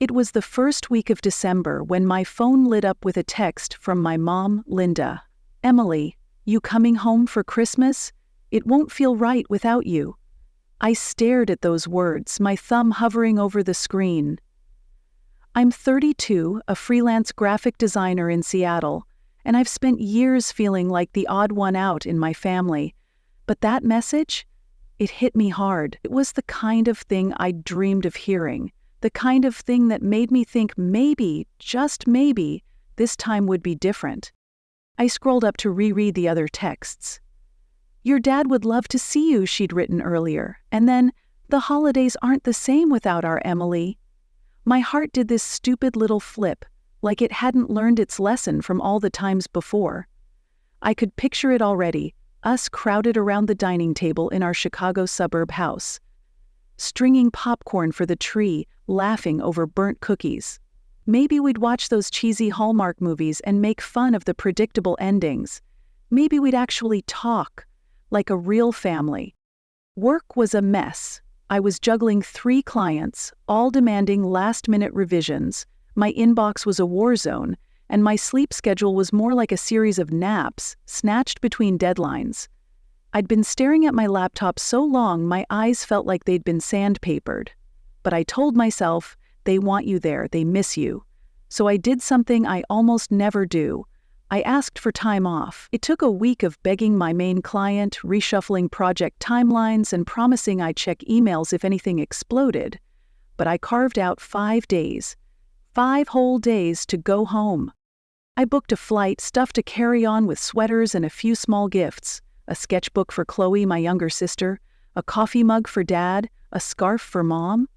It was the first week of December when my phone lit up with a text from my mom, Linda. "Emily, you coming home for Christmas? It won't feel right without you." I stared at those words, my thumb hovering over the screen. I'm 32, a freelance graphic designer in Seattle, and I've spent years feeling like the odd one out in my family. But that message? It hit me hard. It was the kind of thing I'd dreamed of hearing, the kind of thing that made me think maybe, just maybe, this time would be different. I scrolled up to reread the other texts. "Your dad would love to see you," she'd written earlier, and then, "The holidays aren't the same without our Emily." My heart did this stupid little flip, like it hadn't learned its lesson from all the times before. I could picture it already, us crowded around the dining table in our Chicago suburb house, stringing popcorn for the tree, laughing over burnt cookies. Maybe we'd watch those cheesy Hallmark movies and make fun of the predictable endings. Maybe we'd actually talk, like a real family. Work was a mess. I was juggling 3 clients, all demanding last-minute revisions. My inbox was a war zone, and my sleep schedule was more like a series of naps, snatched between deadlines. I'd been staring at my laptop so long my eyes felt like they'd been sandpapered. But I told myself, they want you there, they miss you. So I did something I almost never do. I asked for time off. It took a week of begging my main client, reshuffling project timelines, and promising I'd check emails if anything exploded. But I carved out 5 days. 5 whole days to go home. I booked a flight, stuffed a carry-on with sweaters and a few small gifts, a sketchbook for Chloe, my younger sister, a coffee mug for Dad, a scarf for Mom.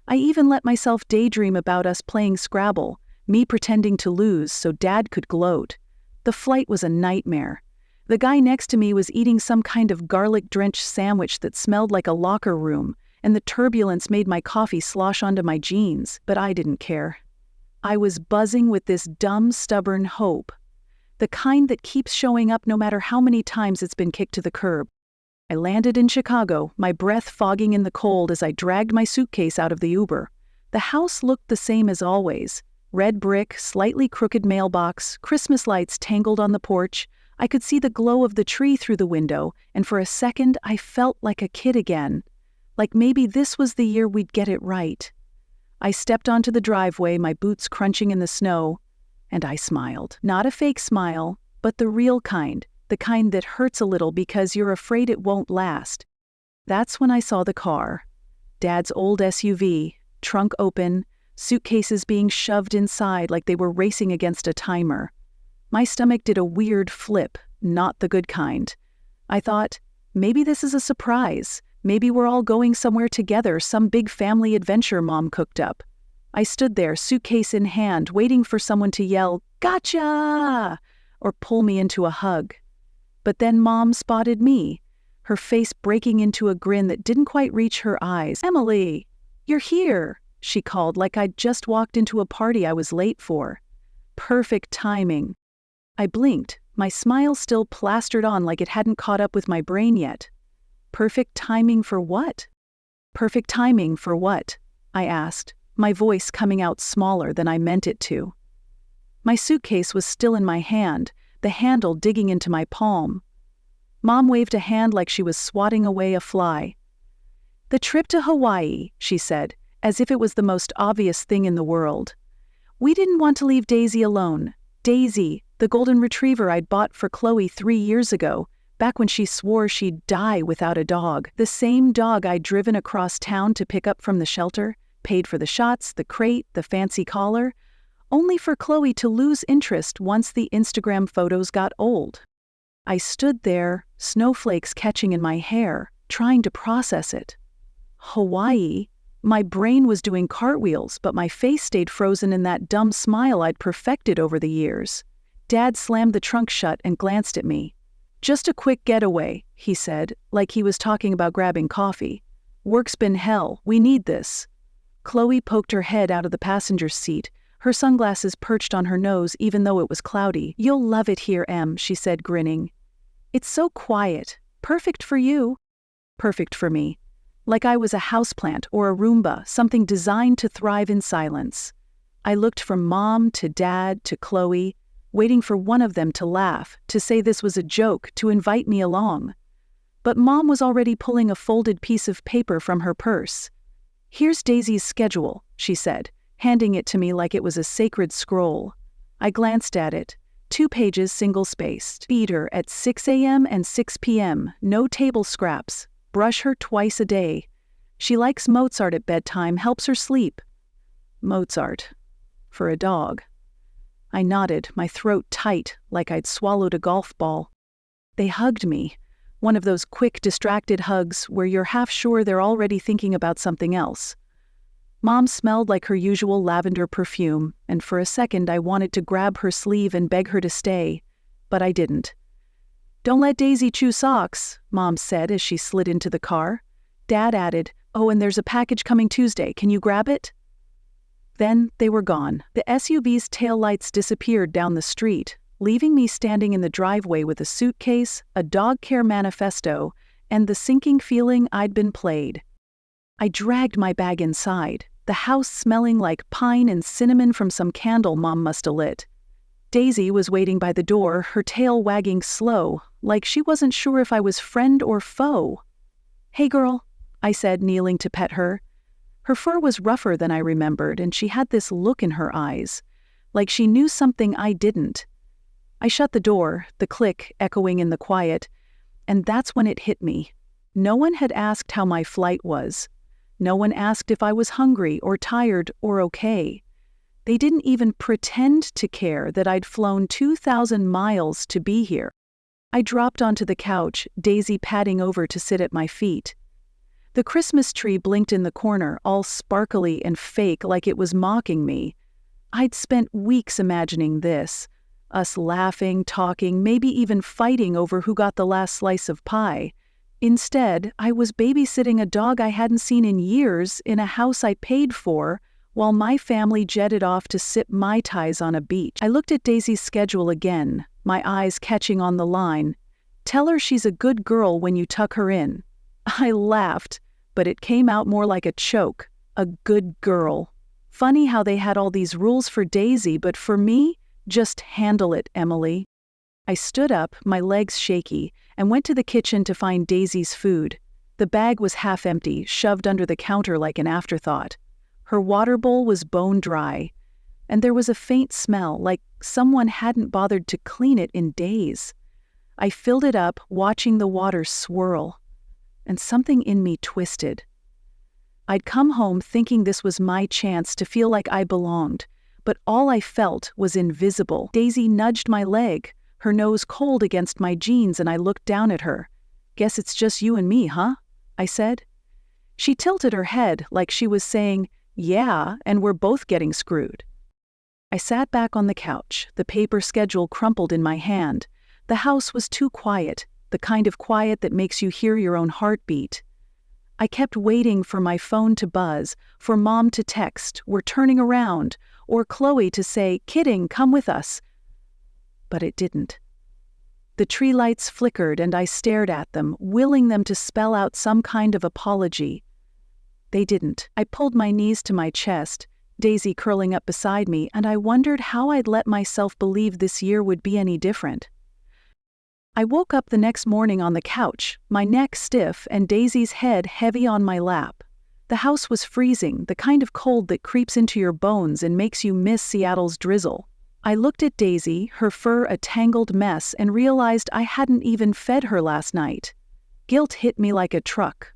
I even let myself daydream about us playing Scrabble, me pretending to lose so Dad could gloat. The flight was a nightmare. The guy next to me was eating some kind of garlic-drenched sandwich that smelled like a locker room, and the turbulence made my coffee slosh onto my jeans, but I didn't care. I was buzzing with this dumb, stubborn hope, the kind that keeps showing up no matter how many times it's been kicked to the curb. I landed in Chicago, my breath fogging in the cold as I dragged my suitcase out of the Uber. The house looked the same as always. Red brick, slightly crooked mailbox, Christmas lights tangled on the porch. I could see the glow of the tree through the window, and for a second I felt like a kid again. Like maybe this was the year we'd get it right. I stepped onto the driveway, my boots crunching in the snow, and I smiled. Not a fake smile, but the real kind, the kind that hurts a little because you're afraid it won't last. That's when I saw the car. Dad's old SUV, trunk open, suitcases being shoved inside like they were racing against a timer. My stomach did a weird flip, not the good kind. I thought, maybe this is a surprise. Maybe we're all going somewhere together, some big family adventure Mom cooked up. I stood there, suitcase in hand, waiting for someone to yell, "Gotcha!" or pull me into a hug. But then Mom spotted me, her face breaking into a grin that didn't quite reach her eyes. "Emily, you're here," she called like I'd just walked into a party I was late for. Perfect timing. I blinked, my smile still plastered on like it hadn't caught up with my brain yet. Perfect timing for what? Perfect timing for what? I asked, my voice coming out smaller than I meant it to. My suitcase was still in my hand, the handle digging into my palm. Mom waved a hand like she was swatting away a fly. "The trip to Hawaii," she said, as if it was the most obvious thing in the world. "We didn't want to leave Daisy alone. Daisy, the golden retriever I'd bought for Chloe 3 years ago, back when she swore she'd die without a dog. The same dog I'd driven across town to pick up from the shelter, paid for the shots, the crate, the fancy collar, only for Chloe to lose interest once the Instagram photos got old." I stood there, snowflakes catching in my hair, trying to process it. Hawaii? My brain was doing cartwheels, but my face stayed frozen in that dumb smile I'd perfected over the years. Dad slammed the trunk shut and glanced at me. "Just a quick getaway," he said, like he was talking about grabbing coffee. "Work's been hell, we need this." Chloe poked her head out of the passenger seat, her sunglasses perched on her nose even though it was cloudy. "You'll love it here, Em," she said, grinning. "It's so quiet. Perfect for you." Perfect for me. Like I was a houseplant or a Roomba, something designed to thrive in silence. I looked from Mom to Dad to Chloe, waiting for one of them to laugh, to say this was a joke, to invite me along. But Mom was already pulling a folded piece of paper from her purse. "Here's Daisy's schedule," she said, handing it to me like it was a sacred scroll. I glanced at it. 2 pages single-spaced. Feed her at 6 a.m. and 6 p.m., no table scraps. Brush her twice a day. She likes Mozart at bedtime, helps her sleep. Mozart. For a dog. I nodded, my throat tight, like I'd swallowed a golf ball. They hugged me. One of those quick, distracted hugs where you're half sure they're already thinking about something else. Mom smelled like her usual lavender perfume, and for a second I wanted to grab her sleeve and beg her to stay, but I didn't. "Don't let Daisy chew socks," Mom said as she slid into the car. Dad added, "Oh, and there's a package coming Tuesday. Can you grab it?" Then they were gone. The SUV's taillights disappeared down the street, leaving me standing in the driveway with a suitcase, a dog care manifesto, and the sinking feeling I'd been played. I dragged my bag inside, the house smelling like pine and cinnamon from some candle Mom must have lit. Daisy was waiting by the door, her tail wagging slow, like she wasn't sure if I was friend or foe. "Hey girl," I said, kneeling to pet her. Her fur was rougher than I remembered, and she had this look in her eyes, like she knew something I didn't. I shut the door, the click echoing in the quiet, and that's when it hit me. No one had asked how my flight was. No one asked if I was hungry or tired or okay. They didn't even pretend to care that I'd flown 2,000 miles to be here. I dropped onto the couch, Daisy padding over to sit at my feet. The Christmas tree blinked in the corner, all sparkly and fake like it was mocking me. I'd spent weeks imagining this, us laughing, talking, maybe even fighting over who got the last slice of pie. Instead, I was babysitting a dog I hadn't seen in years in a house I paid for, while my family jetted off to sip Mai Tais on a beach. I looked at Daisy's schedule again, my eyes catching on the line. "Tell her she's a good girl when you tuck her in." I laughed, but it came out more like a choke. A good girl. Funny how they had all these rules for Daisy, but for me, just handle it, Emily. I stood up, my legs shaky, and went to the kitchen to find Daisy's food. The bag was half empty, shoved under the counter like an afterthought. Her water bowl was bone dry, and there was a faint smell, like someone hadn't bothered to clean it in days. I filled it up, watching the water swirl, and something in me twisted. I'd come home thinking this was my chance to feel like I belonged, but all I felt was invisible. Daisy nudged my leg, her nose cold against my jeans, and I looked down at her. "Guess it's just you and me, huh?" I said. She tilted her head like she was saying, "Yeah, and we're both getting screwed." I sat back on the couch, the paper schedule crumpled in my hand. The house was too quiet, the kind of quiet that makes you hear your own heartbeat. I kept waiting for my phone to buzz, for Mom to text, "We're turning around," or Chloe to say, "Kidding, come with us." But it didn't. The tree lights flickered and I stared at them, willing them to spell out some kind of apology. They didn't. I pulled my knees to my chest, Daisy curling up beside me, and I wondered how I'd let myself believe this year would be any different. I woke up the next morning on the couch, my neck stiff and Daisy's head heavy on my lap. The house was freezing, the kind of cold that creeps into your bones and makes you miss Seattle's drizzle. I looked at Daisy, her fur a tangled mess, and realized I hadn't even fed her last night. Guilt hit me like a truck.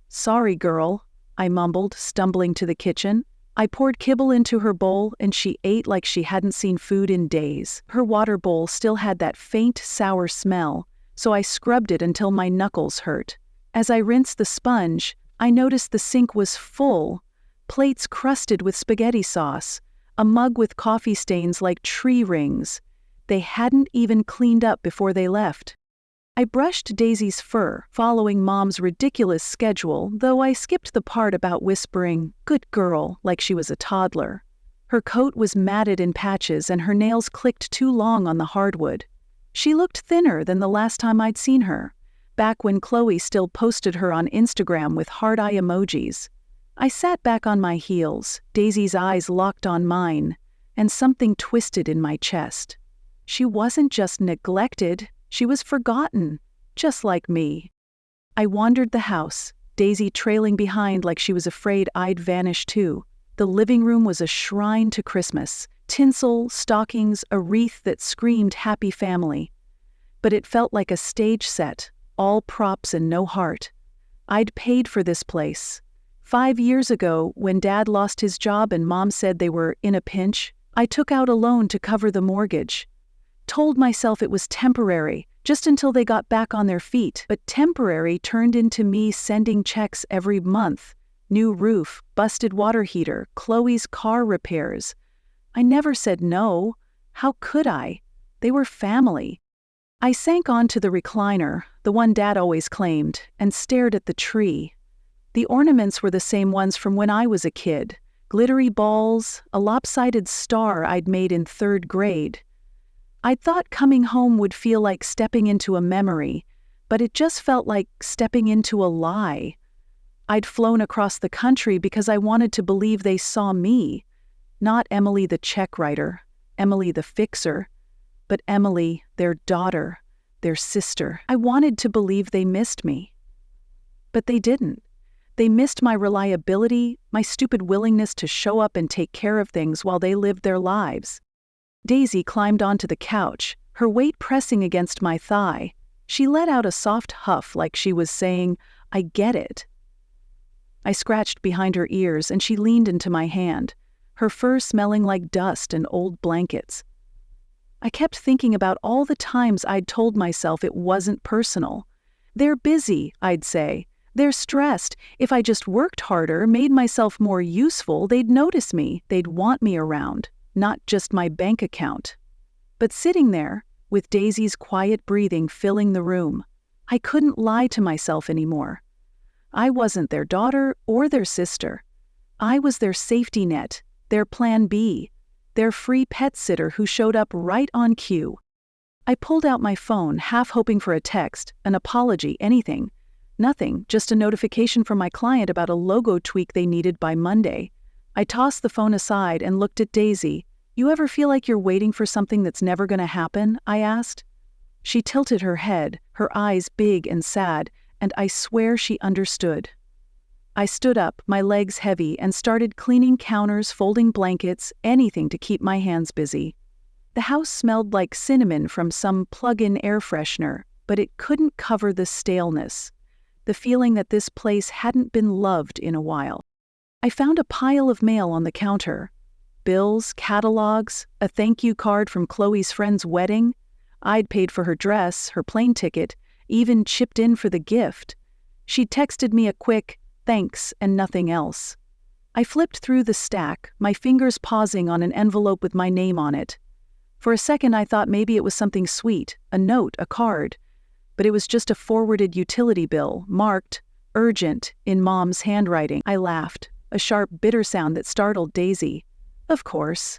"Sorry, girl," I mumbled, stumbling to the kitchen. I poured kibble into her bowl, and she ate like she hadn't seen food in days. Her water bowl still had that faint, sour smell, so I scrubbed it until my knuckles hurt. As I rinsed the sponge, I noticed the sink was full, plates crusted with spaghetti sauce, a mug with coffee stains like tree rings. They hadn't even cleaned up before they left. I brushed Daisy's fur, following Mom's ridiculous schedule, though I skipped the part about whispering, "Good girl," like she was a toddler. Her coat was matted in patches and her nails clicked too long on the hardwood. She looked thinner than the last time I'd seen her, back when Chloe still posted her on Instagram with heart eye emojis. I sat back on my heels, Daisy's eyes locked on mine, and something twisted in my chest. She wasn't just neglected, she was forgotten, just like me. I wandered the house, Daisy trailing behind like she was afraid I'd vanish too. The living room was a shrine to Christmas. Tinsel, stockings, a wreath that screamed happy family. But it felt like a stage set, all props and no heart. I'd paid for this place. 5 years ago, when Dad lost his job and Mom said they were in a pinch, I took out a loan to cover the mortgage. Told myself it was temporary, just until they got back on their feet, but temporary turned into me sending checks every month. New roof, busted water heater, Chloe's car repairs. I never said no. How could I? They were family. I sank onto the recliner, the one Dad always claimed, and stared at the tree. The ornaments were the same ones from when I was a kid. Glittery balls, a lopsided star I'd made in 3rd grade. I'd thought coming home would feel like stepping into a memory, but it just felt like stepping into a lie. I'd flown across the country because I wanted to believe they saw me. Not Emily the check writer, Emily the fixer, but Emily, their daughter, their sister. I wanted to believe they missed me. But they didn't. They missed my reliability, my stupid willingness to show up and take care of things while they lived their lives. Daisy climbed onto the couch, her weight pressing against my thigh. She let out a soft huff like she was saying, "I get it." I scratched behind her ears and she leaned into my hand, her fur smelling like dust and old blankets. I kept thinking about all the times I'd told myself it wasn't personal. They're busy, I'd say. They're stressed. If I just worked harder, made myself more useful, they'd notice me, they'd want me around, not just my bank account. But sitting there, with Daisy's quiet breathing filling the room, I couldn't lie to myself anymore. I wasn't their daughter or their sister. I was their safety net, their plan B, their free pet sitter who showed up right on cue. I pulled out my phone, half hoping for a text, an apology, anything. Nothing, just a notification from my client about a logo tweak they needed by Monday. I tossed the phone aside and looked at Daisy. "You ever feel like you're waiting for something that's never gonna happen?" I asked. She tilted her head, her eyes big and sad, and I swear she understood. I stood up, my legs heavy, and started cleaning counters, folding blankets, anything to keep my hands busy. The house smelled like cinnamon from some plug-in air freshener, but it couldn't cover the staleness, the feeling that this place hadn't been loved in a while. I found a pile of mail on the counter. Bills, catalogs, a thank you card from Chloe's friend's wedding. I'd paid for her dress, her plane ticket, even chipped in for the gift. She'd texted me a quick, "Thanks," and nothing else. I flipped through the stack, my fingers pausing on an envelope with my name on it. For a second I thought maybe it was something sweet, a note, a card. But it was just a forwarded utility bill, marked, "Urgent," in Mom's handwriting. I laughed, a sharp, bitter sound that startled Daisy. Of course.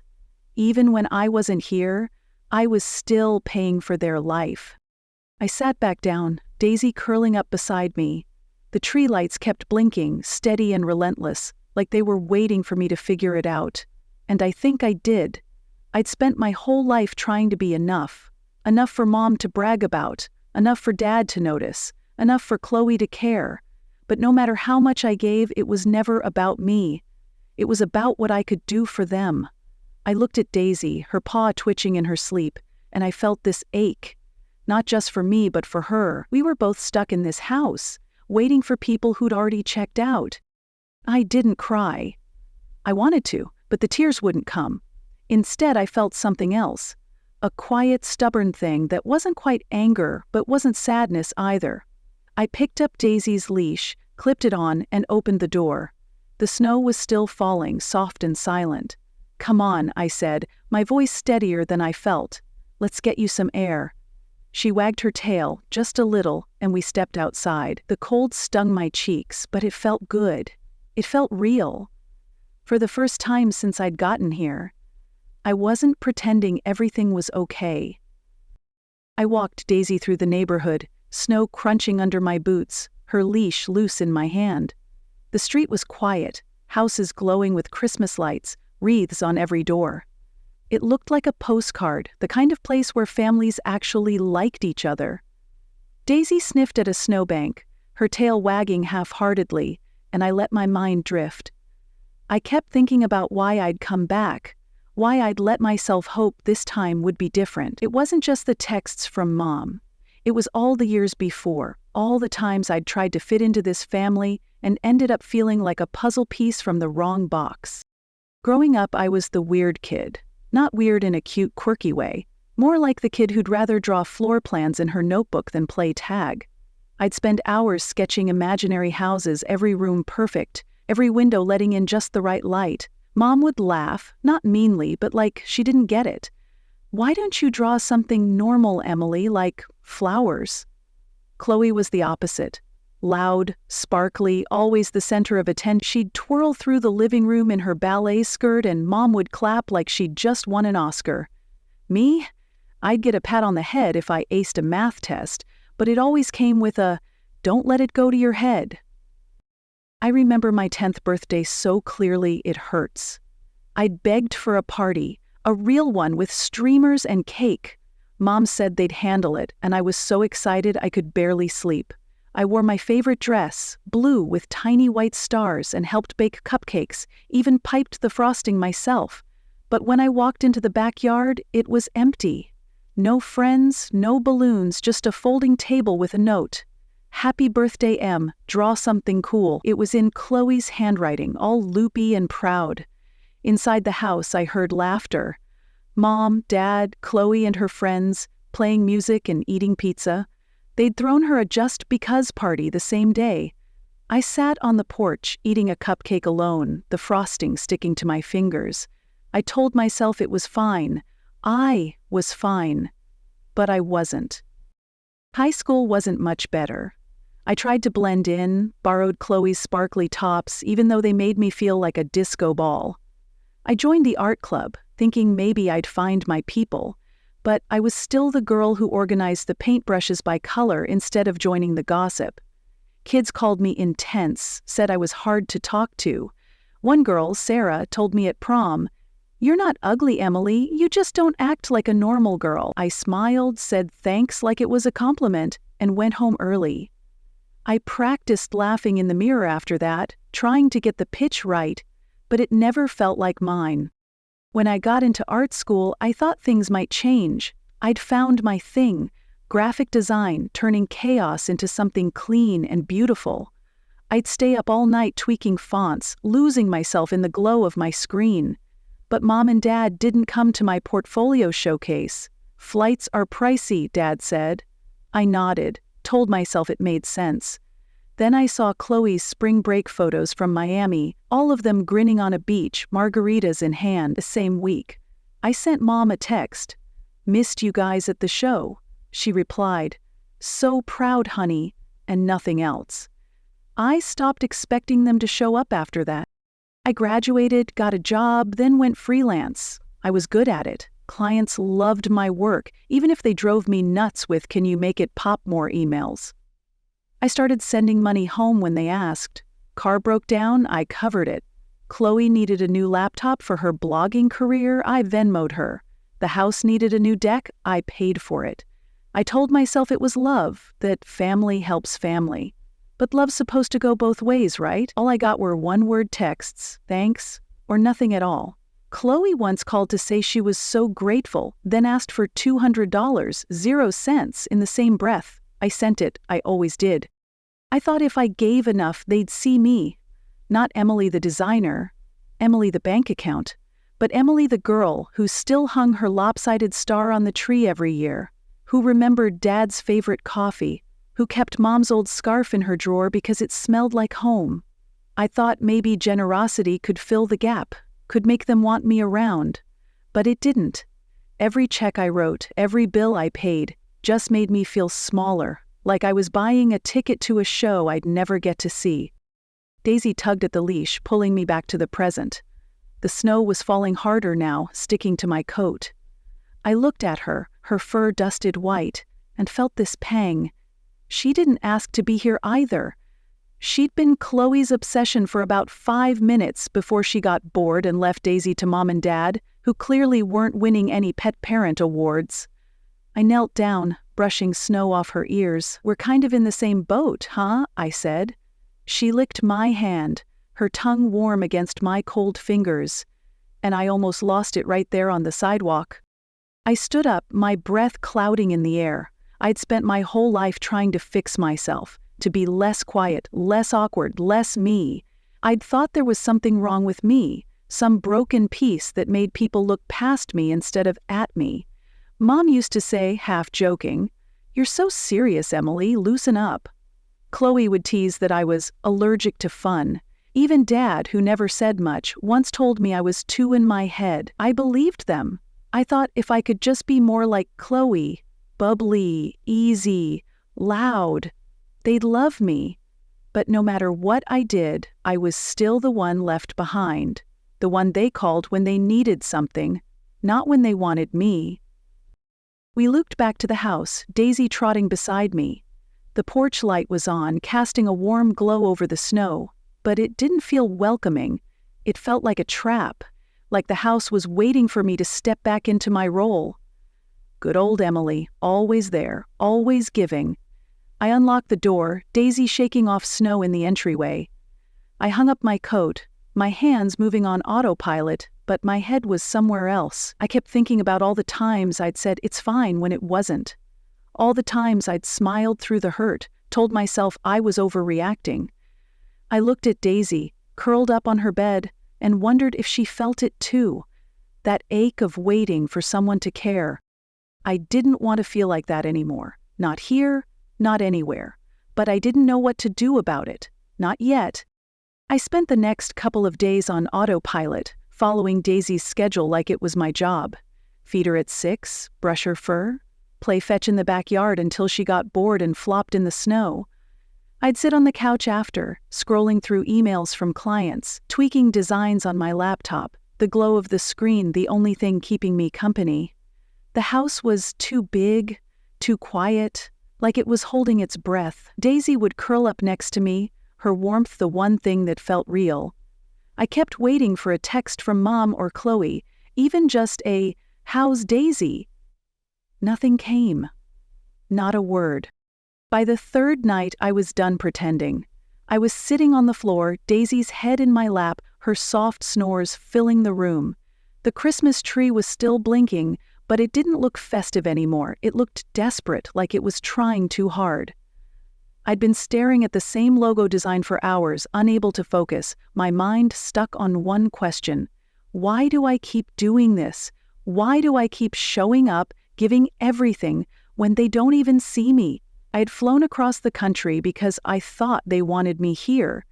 Even when I wasn't here, I was still paying for their life. I sat back down, Daisy curling up beside me. The tree lights kept blinking, steady and relentless, like they were waiting for me to figure it out. And I think I did. I'd spent my whole life trying to be enough. Enough for Mom to brag about, enough for Dad to notice, enough for Chloe to care. But no matter how much I gave, it was never about me. It was about what I could do for them. I looked at Daisy, her paw twitching in her sleep, and I felt this ache. Not just for me, but for her. We were both stuck in this house, waiting for people who'd already checked out. I didn't cry. I wanted to, but the tears wouldn't come. Instead, I felt something else. A quiet, stubborn thing that wasn't quite anger, but wasn't sadness either. I picked up Daisy's leash, clipped it on, and opened the door. The snow was still falling, soft and silent. "Come on," I said, my voice steadier than I felt. "Let's get you some air." She wagged her tail, just a little, and we stepped outside. The cold stung my cheeks, but it felt good. It felt real. For the first time since I'd gotten here, I wasn't pretending everything was okay. I walked Daisy through the neighborhood, snow crunching under my boots, her leash loose in my hand. The street was quiet, houses glowing with Christmas lights, wreaths on every door. It looked like a postcard, the kind of place where families actually liked each other. Daisy sniffed at a snowbank, her tail wagging half-heartedly, and I let my mind drift. I kept thinking about why I'd come back, why I'd let myself hope this time would be different. It wasn't just the texts from Mom. It was all the years before, all the times I'd tried to fit into this family and ended up feeling like a puzzle piece from the wrong box. Growing up, I was the weird kid. Not weird in a cute, quirky way, more like the kid who'd rather draw floor plans in her notebook than play tag. I'd spend hours sketching imaginary houses, every room perfect, every window letting in just the right light. Mom would laugh, not meanly, but like she didn't get it. "Why don't you draw something normal, Emily, like flowers?" Chloe was the opposite. Loud, sparkly, always the center of attention. She'd twirl through the living room in her ballet skirt and Mom would clap like she'd just won an Oscar. Me? I'd get a pat on the head if I aced a math test, but it always came with a, "Don't let it go to your head." I remember my 10th birthday so clearly it hurts. I'd begged for a party, a real one with streamers and cake. Mom said they'd handle it, and I was so excited I could barely sleep. I wore my favorite dress, blue with tiny white stars, and helped bake cupcakes, even piped the frosting myself. But when I walked into the backyard, it was empty. No friends, no balloons, just a folding table with a note. "Happy birthday, Em, draw something cool." It was in Chloe's handwriting, all loopy and proud. Inside the house, I heard laughter. Mom, Dad, Chloe and her friends, playing music and eating pizza. They'd thrown her a just because party the same day. I sat on the porch, eating a cupcake alone, the frosting sticking to my fingers. I told myself it was fine. I was fine. But I wasn't. High school wasn't much better. I tried to blend in, borrowed Chloe's sparkly tops, even though they made me feel like a disco ball. I joined the art club, thinking maybe I'd find my people, but I was still the girl who organized the paintbrushes by color instead of joining the gossip. Kids called me intense, said I was hard to talk to. One girl, Sarah, told me at prom, "You're not ugly, Emily, you just don't act like a normal girl." I smiled, said thanks like it was a compliment, and went home early. I practiced laughing in the mirror after that, trying to get the pitch right, but it never felt like mine. When I got into art school, I thought things might change. I'd found my thing, graphic design, turning chaos into something clean and beautiful. I'd stay up all night tweaking fonts, losing myself in the glow of my screen. But Mom and Dad didn't come to my portfolio showcase. "Flights are pricey," Dad said. I nodded, told myself it made sense. Then I saw Chloe's spring break photos from Miami, all of them grinning on a beach, margaritas in hand, the same week. I sent Mom a text. "Missed you guys at the show." She replied, "So proud, honey," and nothing else. I stopped expecting them to show up after that. I graduated, got a job, then went freelance. I was good at it. Clients loved my work, even if they drove me nuts with "Can you make it pop more" emails. I started sending money home when they asked. Car broke down, I covered it. Chloe needed a new laptop for her blogging career, I Venmo'd her. The house needed a new deck, I paid for it. I told myself it was love, that family helps family. But love's supposed to go both ways, right? All I got were one-word texts, thanks, or nothing at all. Chloe once called to say she was so grateful, then asked for $200, 0 cents, in the same breath. I sent it, I always did. I thought if I gave enough, they'd see me. Not Emily the designer, Emily the bank account, but Emily the girl who still hung her lopsided star on the tree every year, who remembered Dad's favorite coffee, who kept Mom's old scarf in her drawer because it smelled like home. I thought maybe generosity could fill the gap, could make them want me around. But it didn't. Every check I wrote, every bill I paid, just made me feel smaller, like I was buying a ticket to a show I'd never get to see. Daisy tugged at the leash, pulling me back to the present. The snow was falling harder now, sticking to my coat. I looked at her, her fur dusted white, and felt this pang. She didn't ask to be here either. She'd been Chloe's obsession for about 5 minutes before she got bored and left Daisy to Mom and Dad, who clearly weren't winning any pet parent awards. I knelt down, brushing snow off her ears. "We're kind of in the same boat, huh?" I said. She licked my hand, her tongue warm against my cold fingers, and I almost lost it right there on the sidewalk. I stood up, my breath clouding in the air. I'd spent my whole life trying to fix myself, to be less quiet, less awkward, less me. I'd thought there was something wrong with me, some broken piece that made people look past me instead of at me. Mom used to say, half joking, "You're so serious, Emily, loosen up." Chloe would tease that I was allergic to fun. Even Dad, who never said much, once told me I was too in my head. I believed them. I thought if I could just be more like Chloe, bubbly, easy, loud, they'd love me. But no matter what I did, I was still the one left behind, the one they called when they needed something, not when they wanted me. We looped back to the house, Daisy trotting beside me. The porch light was on, casting a warm glow over the snow, but it didn't feel welcoming. It felt like a trap, like the house was waiting for me to step back into my role. Good old Emily, always there, always giving. I unlocked the door, Daisy shaking off snow in the entryway. I hung up my coat, my hands moving on autopilot, but my head was somewhere else. I kept thinking about all the times I'd said it's fine when it wasn't. All the times I'd smiled through the hurt, told myself I was overreacting. I looked at Daisy, curled up on her bed, and wondered if she felt it too. That ache of waiting for someone to care. I didn't want to feel like that anymore. Not here, not anywhere. But I didn't know what to do about it. Not yet. I spent the next couple of days on autopilot, following Daisy's schedule like it was my job. Feed her at 6, brush her fur, play fetch in the backyard until she got bored and flopped in the snow. I'd sit on the couch after, scrolling through emails from clients, tweaking designs on my laptop, the glow of the screen the only thing keeping me company. The house was too big, too quiet, like it was holding its breath. Daisy would curl up next to me, her warmth the one thing that felt real. I kept waiting for a text from Mom or Chloe, even just a, "How's Daisy?" Nothing came. Not a word. By the third night, I was done pretending. I was sitting on the floor, Daisy's head in my lap, her soft snores filling the room. The Christmas tree was still blinking, but it didn't look festive anymore. It looked desperate, like it was trying too hard. I'd been staring at the same logo design for hours, unable to focus, my mind stuck on one question. Why do I keep doing this? Why do I keep showing up, giving everything, when they don't even see me? I had flown across the country because I thought they wanted me here,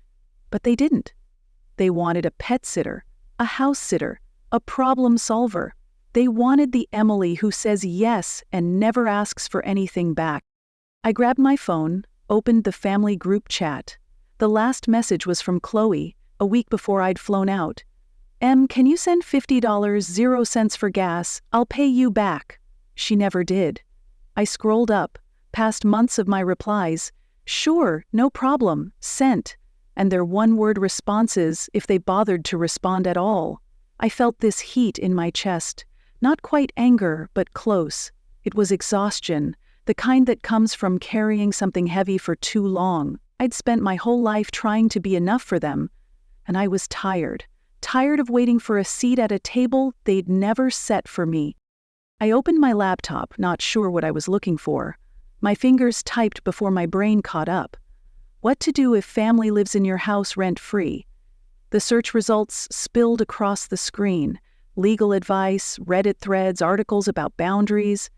but they didn't. They wanted a pet sitter, a house sitter, a problem solver. They wanted the Emily who says yes and never asks for anything back. I grabbed my phone, opened the family group chat. The last message was from Chloe, a week before I'd flown out. "Em, can you send $50, 0 cents for gas? I'll pay you back." She never did. I scrolled up, past months of my replies. "Sure, no problem, sent," and their one-word responses if they bothered to respond at all. I felt this heat in my chest, not quite anger, but close. It was exhaustion, the kind that comes from carrying something heavy for too long. I'd spent my whole life trying to be enough for them, and I was tired of waiting for a seat at a table they'd never set for me. I opened my laptop, not sure what I was looking for. My fingers typed before my brain caught up. What to do if family lives in your house rent-free? The search results spilled across the screen. Legal advice, Reddit threads, articles about boundaries.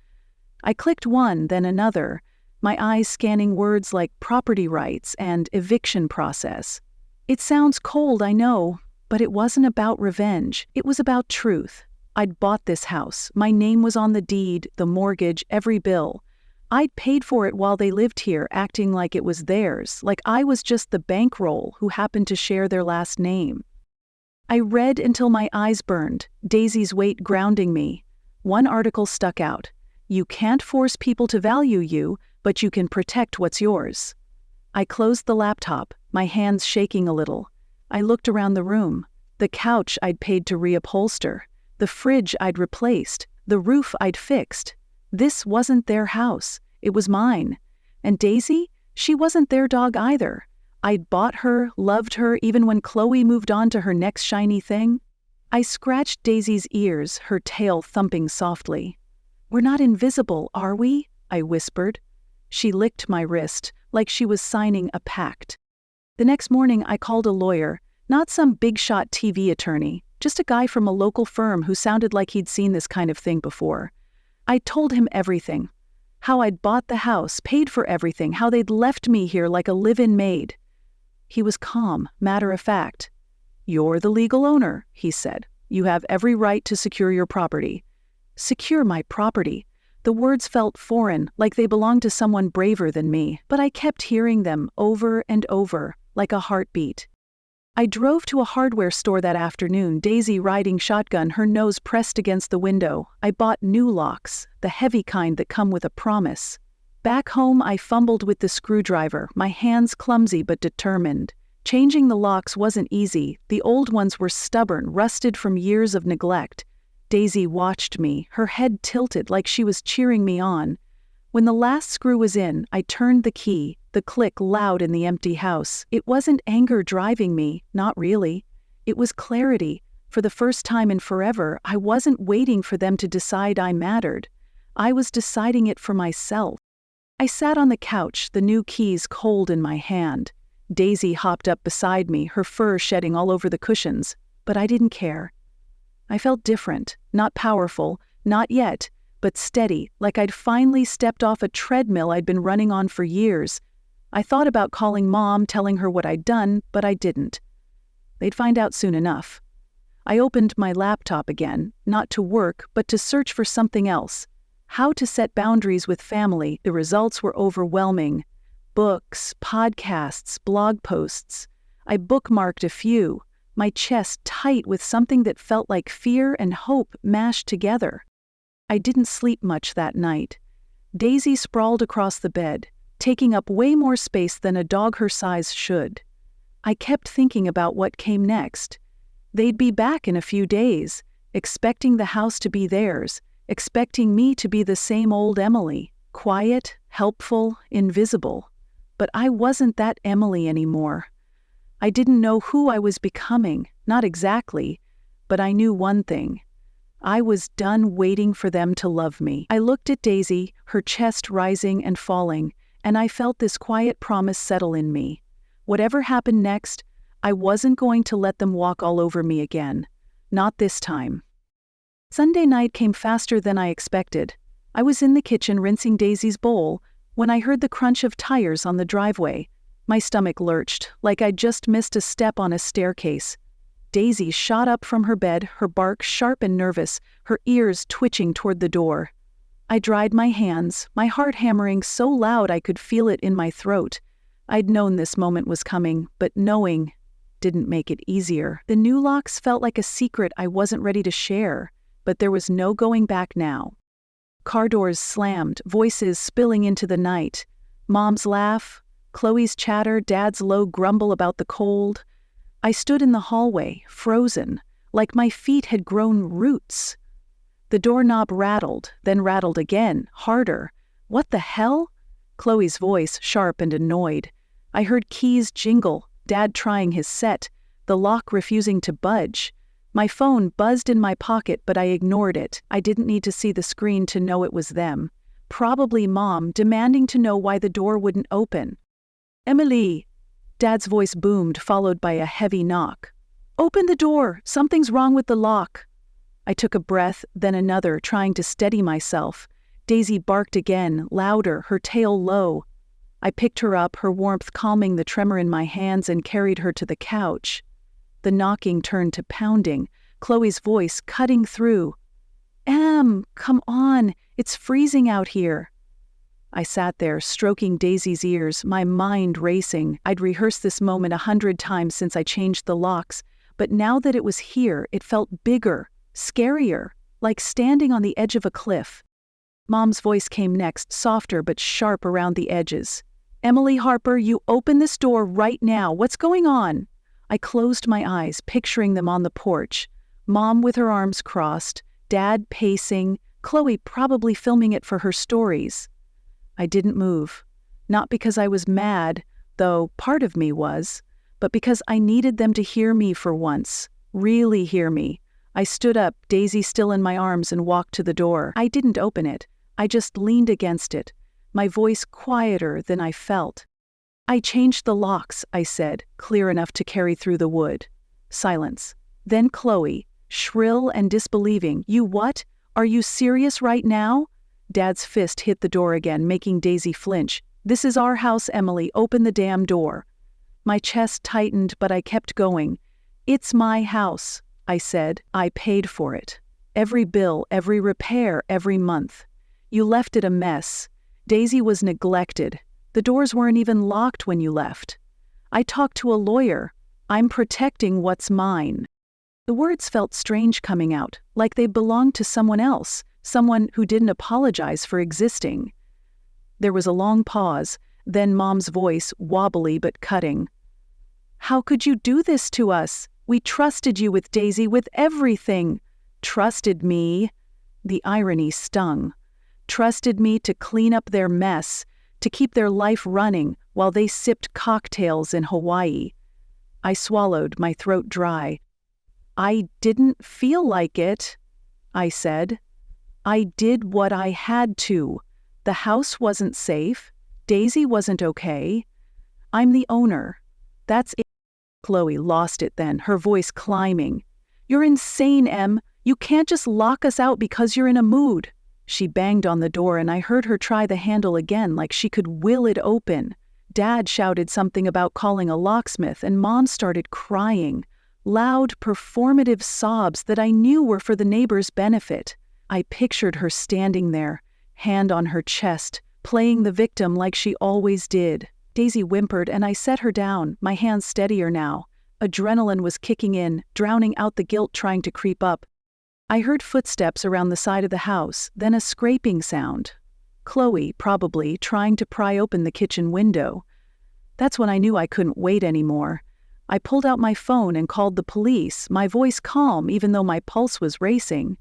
I clicked one, then another, my eyes scanning words like property rights and eviction process. It sounds cold, I know, but it wasn't about revenge. It was about truth. I'd bought this house. My name was on the deed, the mortgage, every bill. I'd paid for it while they lived here, acting like it was theirs, like I was just the bankroll who happened to share their last name. I read until my eyes burned, Daisy's weight grounding me. One article stuck out. "You can't force people to value you, but you can protect what's yours." I closed the laptop, my hands shaking a little. I looked around the room. The couch I'd paid to reupholster, the fridge I'd replaced, the roof I'd fixed. This wasn't their house. It was mine. And Daisy? She wasn't their dog either. I'd bought her, loved her, even when Chloe moved on to her next shiny thing. I scratched Daisy's ears, her tail thumping softly. "We're not invisible, are we?" I whispered. She licked my wrist, like she was signing a pact. The next morning I called a lawyer, not some big-shot TV attorney, just a guy from a local firm who sounded like he'd seen this kind of thing before. I told him everything. How I'd bought the house, paid for everything, how they'd left me here like a live-in maid. He was calm, matter of fact. "You're the legal owner," he said. "You have every right to secure your property." Secure my property. The words felt foreign, like they belonged to someone braver than me, but I kept hearing them over and over, like a heartbeat. I drove to a hardware store that afternoon, Daisy riding shotgun, her nose pressed against the window. I bought new locks, the heavy kind that come with a promise. Back home, I fumbled with the screwdriver, my hands clumsy but determined. Changing the locks wasn't easy. The old ones were stubborn, rusted from years of neglect. Daisy watched me, her head tilted like she was cheering me on. When the last screw was in, I turned the key, the click loud in the empty house. It wasn't anger driving me, not really. It was clarity. For the first time in forever, I wasn't waiting for them to decide I mattered. I was deciding it for myself. I sat on the couch, the new keys cold in my hand. Daisy hopped up beside me, her fur shedding all over the cushions, but I didn't care. I felt different, not powerful, not yet, but steady, like I'd finally stepped off a treadmill I'd been running on for years. I thought about calling Mom, telling her what I'd done, but I didn't. They'd find out soon enough. I opened my laptop again, not to work, but to search for something else. How to set boundaries with family. The results were overwhelming. Books, podcasts, blog posts. I bookmarked a few, my chest tight with something that felt like fear and hope mashed together. I didn't sleep much that night. Daisy sprawled across the bed, taking up way more space than a dog her size should. I kept thinking about what came next. They'd be back in a few days, expecting the house to be theirs, expecting me to be the same old Emily, quiet, helpful, invisible. But I wasn't that Emily anymore. I didn't know who I was becoming, not exactly, but I knew one thing. I was done waiting for them to love me. I looked at Daisy, her chest rising and falling, and I felt this quiet promise settle in me. Whatever happened next, I wasn't going to let them walk all over me again. Not this time. Sunday night came faster than I expected. I was in the kitchen rinsing Daisy's bowl when I heard the crunch of tires on the driveway. My stomach lurched, like I'd just missed a step on a staircase. Daisy shot up from her bed, her bark sharp and nervous, her ears twitching toward the door. I dried my hands, my heart hammering so loud I could feel it in my throat. I'd known this moment was coming, but knowing didn't make it easier. The new locks felt like a secret I wasn't ready to share, but there was no going back now. Car doors slammed, voices spilling into the night. Mom's laugh, Chloe's chatter, Dad's low grumble about the cold. I stood in the hallway, frozen, like my feet had grown roots. The doorknob rattled, then rattled again, harder. What the hell? Chloe's voice, sharp and annoyed. I heard keys jingle, Dad trying his set, the lock refusing to budge. My phone buzzed in my pocket, but I ignored it. I didn't need to see the screen to know it was them. Probably Mom, demanding to know why the door wouldn't open. "Emily!" Dad's voice boomed, followed by a heavy knock. "Open the door! Something's wrong with the lock!" I took a breath, then another, trying to steady myself. Daisy barked again, louder, her tail low. I picked her up, her warmth calming the tremor in my hands, and carried her to the couch. The knocking turned to pounding, Chloe's voice cutting through. "Em, come on, it's freezing out here." I sat there, stroking Daisy's ears, my mind racing. I'd rehearsed this moment 100 times since I changed the locks, but now that it was here, it felt bigger, scarier, like standing on the edge of a cliff. Mom's voice came next, softer but sharp around the edges. Emily Harper, you open this door right now. What's going on? I closed my eyes, picturing them on the porch. Mom with her arms crossed, Dad pacing, Chloe probably filming it for her stories. I didn't move. Not because I was mad, though part of me was, but because I needed them to hear me for once. Really hear me. I stood up, Daisy still in my arms, and walked to the door. I didn't open it. I just leaned against it, my voice quieter than I felt. I changed the locks, I said, clear enough to carry through the wood. Silence. Then Chloe, shrill and disbelieving, "You what? Are you serious right now?" Dad's fist hit the door again, making Daisy flinch. "This is our house, Emily. Open the damn door." My chest tightened, but I kept going. "It's my house," I said. "I paid for it. Every bill, every repair, every month. You left it a mess. Daisy was neglected. The doors weren't even locked when you left. I talked to a lawyer. I'm protecting what's mine." The words felt strange coming out, like they belonged to someone else, someone who didn't apologize for existing. There was a long pause, then Mom's voice, wobbly but cutting. "How could you do this to us? We trusted you with Daisy, with everything." "Trusted me?" The irony stung. "Trusted me to clean up their mess, to keep their life running while they sipped cocktails in Hawaii." I swallowed, my throat dry. "I didn't feel like it," I said. "I did what I had to. The house wasn't safe. Daisy wasn't okay. I'm the owner. That's it." Chloe lost it then, her voice climbing. "You're insane, Em. You can't just lock us out because you're in a mood." She banged on the door and I heard her try the handle again like she could will it open. Dad shouted something about calling a locksmith and Mom started crying. Loud, performative sobs that I knew were for the neighbors' benefit. I pictured her standing there, hand on her chest, playing the victim like she always did. Daisy whimpered and I set her down, my hands steadier now. Adrenaline was kicking in, drowning out the guilt trying to creep up. I heard footsteps around the side of the house, then a scraping sound. Chloe, probably, trying to pry open the kitchen window. That's when I knew I couldn't wait anymore. I pulled out my phone and called the police, my voice calm even though my pulse was racing.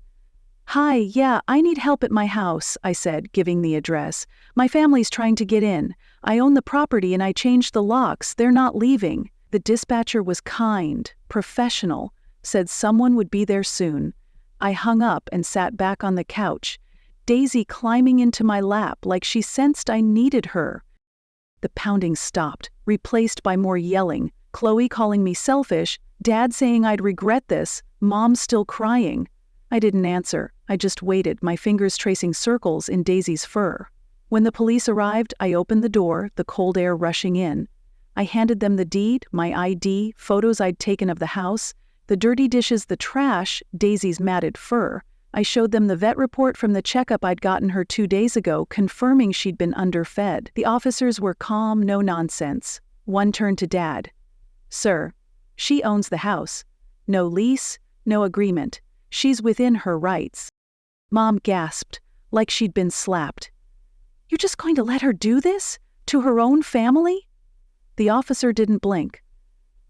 "Hi, yeah, I need help at my house," I said, giving the address. "My family's trying to get in. I own the property and I changed the locks. They're not leaving." The dispatcher was kind, professional, said someone would be there soon. I hung up and sat back on the couch, Daisy climbing into my lap like she sensed I needed her. The pounding stopped, replaced by more yelling, Chloe calling me selfish, Dad saying I'd regret this, Mom still crying. I didn't answer. I just waited, my fingers tracing circles in Daisy's fur. When the police arrived, I opened the door, the cold air rushing in. I handed them the deed, my ID, photos I'd taken of the house, the dirty dishes, the trash, Daisy's matted fur. I showed them the vet report from the checkup I'd gotten her 2 days ago, confirming she'd been underfed. The officers were calm, no nonsense. One turned to Dad. "Sir, she owns the house. No lease, no agreement. She's within her rights." Mom gasped, like she'd been slapped. "You're just going to let her do this? To her own family?" The officer didn't blink.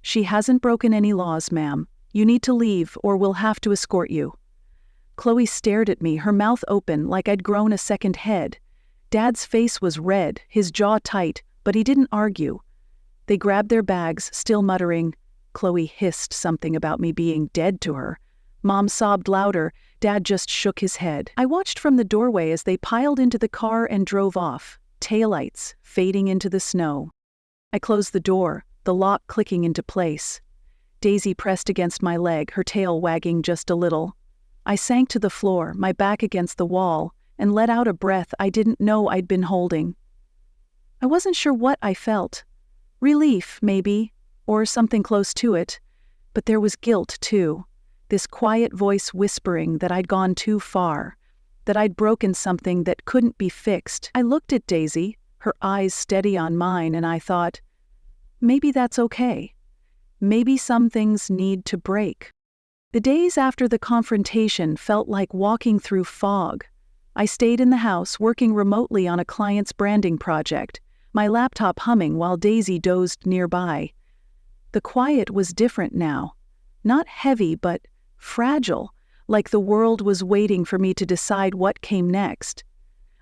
"She hasn't broken any laws, ma'am. You need to leave, or we'll have to escort you." Chloe stared at me, her mouth open, like I'd grown a second head. Dad's face was red, his jaw tight, but he didn't argue. They grabbed their bags, still muttering. Chloe hissed something about me being dead to her. Mom sobbed louder. Dad just shook his head. I watched from the doorway as they piled into the car and drove off, taillights fading into the snow. I closed the door, the lock clicking into place. Daisy pressed against my leg, her tail wagging just a little. I sank to the floor, my back against the wall, and let out a breath I didn't know I'd been holding. I wasn't sure what I felt. Relief, maybe, or something close to it. But there was guilt, too. This quiet voice whispering that I'd gone too far, that I'd broken something that couldn't be fixed. I looked at Daisy, her eyes steady on mine, and I thought, maybe that's okay. Maybe some things need to break. The days after the confrontation felt like walking through fog. I stayed in the house, working remotely on a client's branding project. my laptop humming while Daisy dozed nearby. The quiet was different now. Not heavy, but fragile, like the world was waiting for me to decide what came next.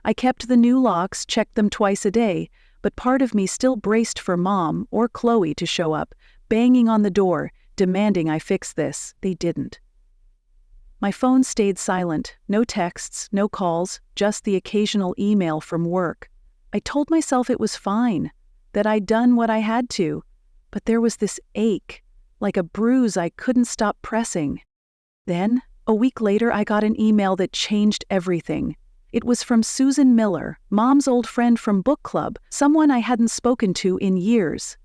I kept the new locks, checked them twice a day, but part of me still braced for Mom or Chloe to show up, banging on the door, demanding I fix this. They didn't. My phone stayed silent, no texts, no calls, just the occasional email from work. I told myself it was fine, that I'd done what I had to, but there was this ache, like a bruise I couldn't stop pressing. Then, a week later, I got an email that changed everything. It was from Susan Miller, Mom's old friend from book club, someone I hadn't spoken to in years.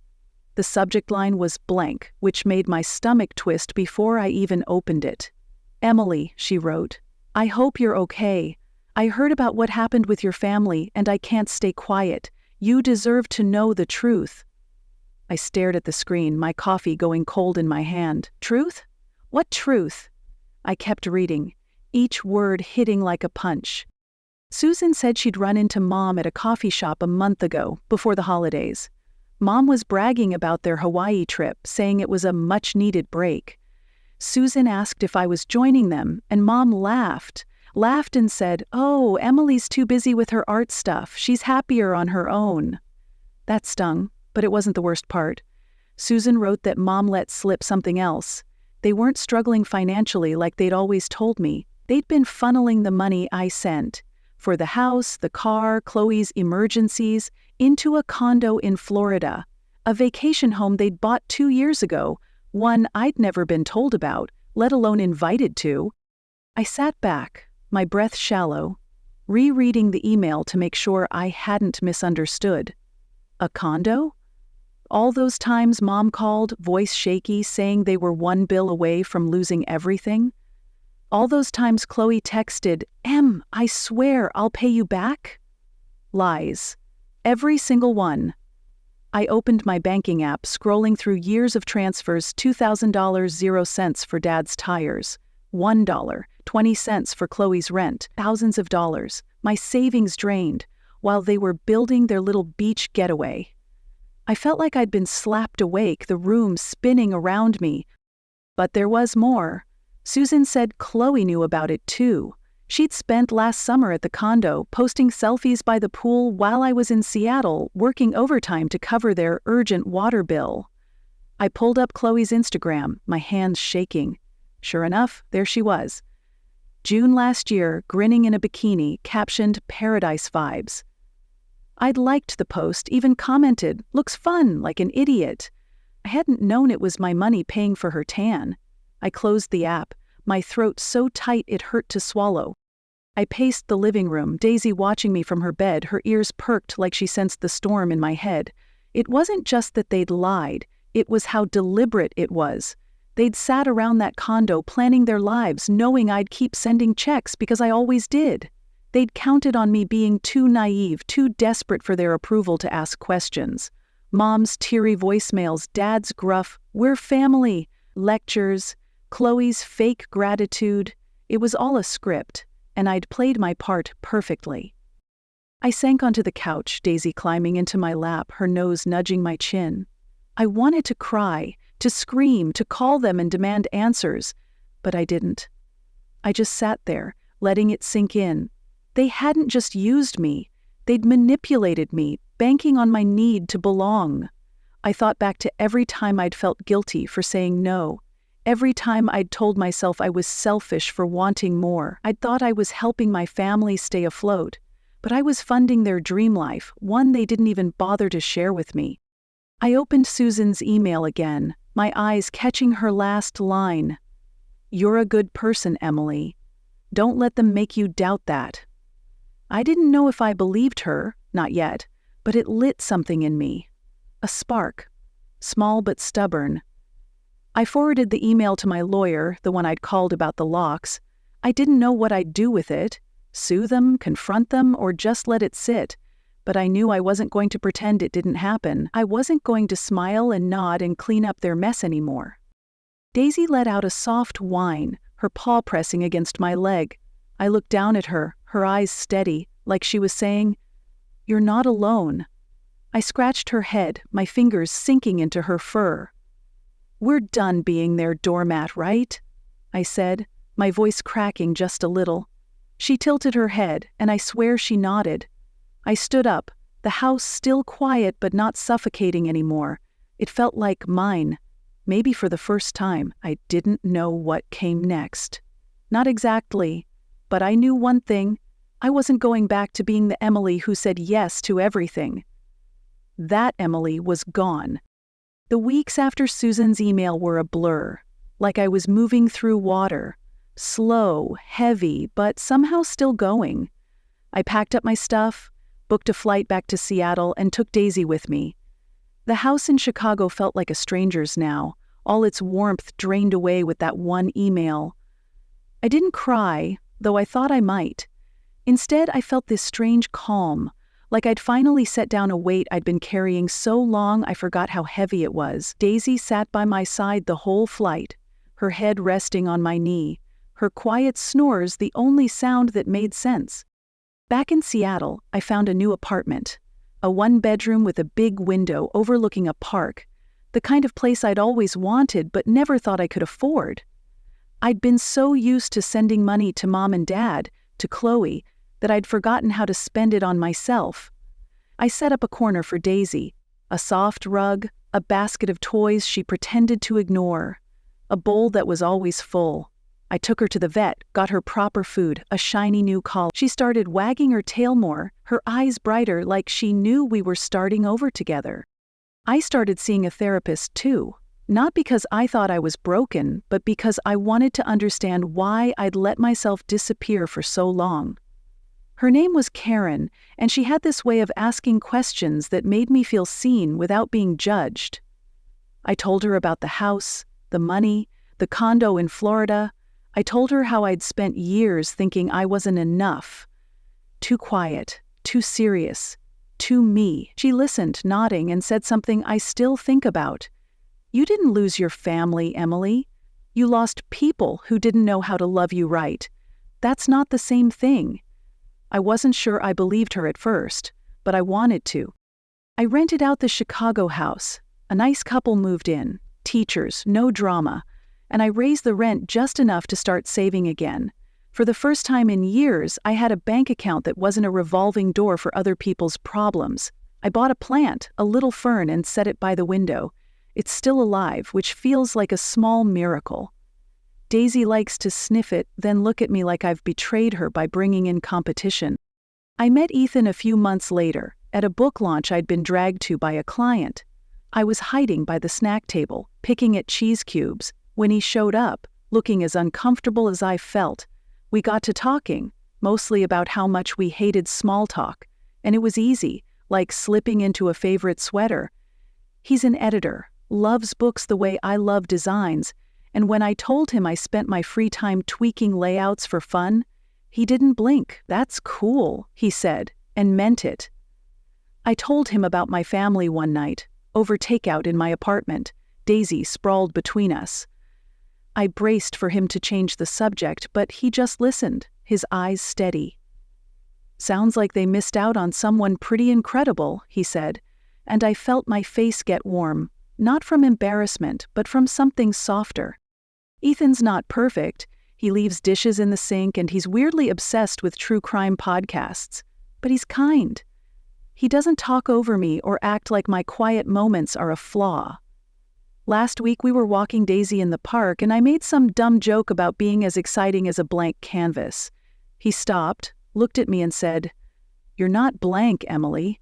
The subject line was blank, which made my stomach twist before I even opened it. "Emily," she wrote, "I hope you're okay. I heard about what happened with your family and I can't stay quiet. You deserve to know the truth." I stared at the screen, my coffee going cold in my hand. Truth? What truth? I kept reading, each word hitting like a punch. Susan said she'd run into Mom at a coffee shop a month ago, before the holidays. Mom was bragging about their Hawaii trip, saying it was a much-needed break. Susan asked if I was joining them, and Mom laughed and said, "Oh, Emily's too busy with her art stuff. She's happier on her own." That stung, but it wasn't the worst part. Susan wrote that Mom let slip something else. They weren't struggling financially like they'd always told me. They'd been funneling the money I sent, for the house, the car, Chloe's emergencies, into a condo in Florida, a vacation home they'd bought 2 years ago, one I'd never been told about, let alone invited to. I sat back, my breath shallow, rereading the email to make sure I hadn't misunderstood. A condo? All those times Mom called, voice shaky, saying they were one bill away from losing everything? All those times Chloe texted, "Em, I swear I'll pay you back?" Lies. Every single one. I opened my banking app, scrolling through years of transfers. $2,000, 0 cents for Dad's tires. $1, 20 cents for Chloe's rent. Thousands of dollars. My savings drained, while they were building their little beach getaway. I felt like I'd been slapped awake, the room spinning around me. But there was more. Susan said Chloe knew about it too. She'd spent last summer at the condo, posting selfies by the pool while I was in Seattle, working overtime to cover their urgent water bill. I pulled up Chloe's Instagram, my hands shaking. Sure enough, there she was. June last year, grinning in a bikini, captioned "Paradise Vibes." I'd liked the post, even commented, "Looks fun," like an idiot. I hadn't known it was my money paying for her tan. I closed the app, my throat so tight it hurt to swallow. I paced the living room, Daisy watching me from her bed, her ears perked like she sensed the storm in my head. It wasn't just that they'd lied, it was how deliberate it was. They'd sat around that condo planning their lives, knowing I'd keep sending checks because I always did. They'd counted on me being too naive, too desperate for their approval to ask questions. Mom's teary voicemails, Dad's gruff, "We're family," lectures, Chloe's fake gratitude. It was all a script, and I'd played my part perfectly. I sank onto the couch, Daisy climbing into my lap, her nose nudging my chin. I wanted to cry, to scream, to call them and demand answers, but I didn't. I just sat there, letting it sink in. They hadn't just used me, they'd manipulated me, banking on my need to belong. I thought back to every time I'd felt guilty for saying no, every time I'd told myself I was selfish for wanting more. I'd thought I was helping my family stay afloat, but I was funding their dream life, one they didn't even bother to share with me. I opened Susan's email again, my eyes catching her last line. "You're a good person, Emily. Don't let them make you doubt that." I didn't know if I believed her, not yet, but it lit something in me. A spark, small but stubborn. I forwarded the email to my lawyer, the one I'd called about the locks. I didn't know what I'd do with it, sue them, confront them, or just let it sit. But I knew I wasn't going to pretend it didn't happen. I wasn't going to smile and nod and clean up their mess anymore. Daisy let out a soft whine, her paw pressing against my leg. I looked down at her, her eyes steady, like she was saying, "You're not alone." I scratched her head, my fingers sinking into her fur. "We're done being their doormat, right?" I said, my voice cracking just a little. She tilted her head, and I swear she nodded. I stood up, the house still quiet but not suffocating anymore. It felt like mine. Maybe for the first time, I didn't know what came next. Not exactly, but I knew one thing. I wasn't going back to being the Emily who said yes to everything. That Emily was gone. The weeks after Susan's email were a blur, like I was moving through water, slow, heavy, but somehow still going. I packed up my stuff, booked a flight back to Seattle, and took Daisy with me. The house in Chicago felt like a stranger's now, all its warmth drained away with that one email. I didn't cry, though I thought I might. Instead, I felt this strange calm, like I'd finally set down a weight I'd been carrying so long I forgot how heavy it was. Daisy sat by my side the whole flight, her head resting on my knee, her quiet snores the only sound that made sense. Back in Seattle, I found a new apartment. A one-bedroom with a big window overlooking a park, the kind of place I'd always wanted but never thought I could afford. I'd been so used to sending money to Mom and Dad, to Chloe, that I'd forgotten how to spend it on myself. I set up a corner for Daisy, a soft rug, a basket of toys she pretended to ignore, a bowl that was always full. I took her to the vet, got her proper food, a shiny new collar. She started wagging her tail more, her eyes brighter, like she knew we were starting over together. I started seeing a therapist too, not because I thought I was broken, but because I wanted to understand why I'd let myself disappear for so long. Her name was Karen, and she had this way of asking questions that made me feel seen without being judged. I told her about the house, the money, the condo in Florida. I told her how I'd spent years thinking I wasn't enough. Too quiet, too serious, too me. She listened, nodding, and said something I still think about. "You didn't lose your family, Emily. You lost people who didn't know how to love you right. That's not the same thing." I wasn't sure I believed her at first, but I wanted to. I rented out the Chicago house. A nice couple moved in, teachers, no drama, and I raised the rent just enough to start saving again. For the first time in years, I had a bank account that wasn't a revolving door for other people's problems. I bought a plant, a little fern, and set it by the window. It's still alive, which feels like a small miracle. Daisy likes to sniff it, then look at me like I've betrayed her by bringing in competition. I met Ethan a few months later, at a book launch I'd been dragged to by a client. I was hiding by the snack table, picking at cheese cubes, when he showed up, looking as uncomfortable as I felt. We got to talking, mostly about how much we hated small talk, and it was easy, like slipping into a favorite sweater. He's an editor, loves books the way I love designs, and when I told him I spent my free time tweaking layouts for fun, he didn't blink. "That's cool," he said, and meant it. I told him about my family one night, over takeout in my apartment, Daisy sprawled between us. I braced for him to change the subject, but he just listened, his eyes steady. "Sounds like they missed out on someone pretty incredible," he said, and I felt my face get warm, not from embarrassment, but from something softer. Ethan's not perfect. He leaves dishes in the sink, and he's weirdly obsessed with true crime podcasts. But he's kind. He doesn't talk over me or act like my quiet moments are a flaw. Last week we were walking Daisy in the park, and I made some dumb joke about being as exciting as a blank canvas. He stopped, looked at me, and said, "You're not blank, Emily.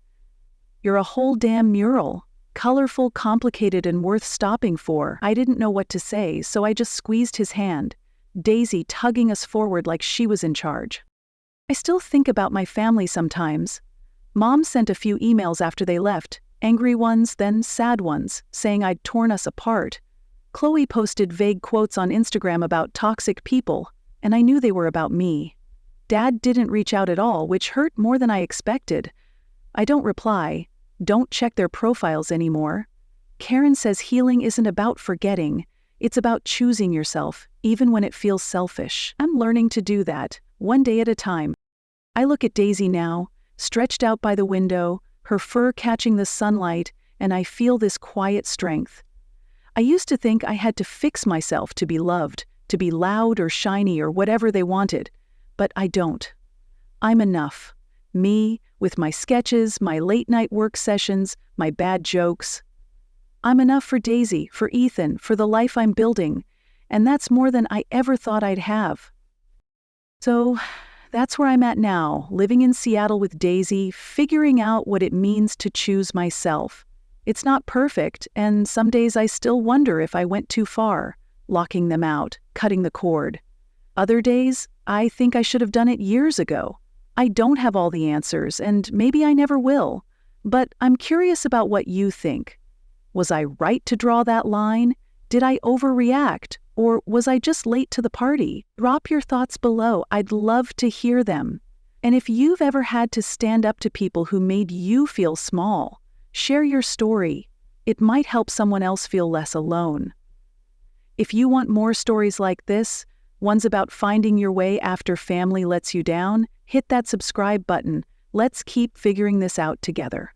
You're a whole damn mural. Colorful, complicated, and worth stopping for." I didn't know what to say, so I just squeezed his hand, Daisy tugging us forward like she was in charge. I still think about my family sometimes. Mom sent a few emails after they left, angry ones, then sad ones, saying I'd torn us apart. Chloe posted vague quotes on Instagram about toxic people, and I knew they were about me. Dad didn't reach out at all, which hurt more than I expected. I don't reply, don't check their profiles anymore. Karen says healing isn't about forgetting, it's about choosing yourself, even when it feels selfish. I'm learning to do that, one day at a time. I look at Daisy now, stretched out by the window, her fur catching the sunlight, and I feel this quiet strength. I used to think I had to fix myself to be loved, to be loud or shiny or whatever they wanted, but I don't. I'm enough. Me, with my sketches, my late-night work sessions, my bad jokes. I'm enough for Daisy, for Ethan, for the life I'm building, and that's more than I ever thought I'd have. So, that's where I'm at now, living in Seattle with Daisy, figuring out what it means to choose myself. It's not perfect, and some days I still wonder if I went too far, locking them out, cutting the cord. Other days, I think I should have done it years ago. I don't have all the answers, and maybe I never will. But I'm curious about what you think. Was I right to draw that line? Did I overreact? Or was I just late to the party? Drop your thoughts below. I'd love to hear them. And if you've ever had to stand up to people who made you feel small, share your story. It might help someone else feel less alone. If you want more stories like this, ones about finding your way after family lets you down, hit that subscribe button. Let's keep figuring this out together.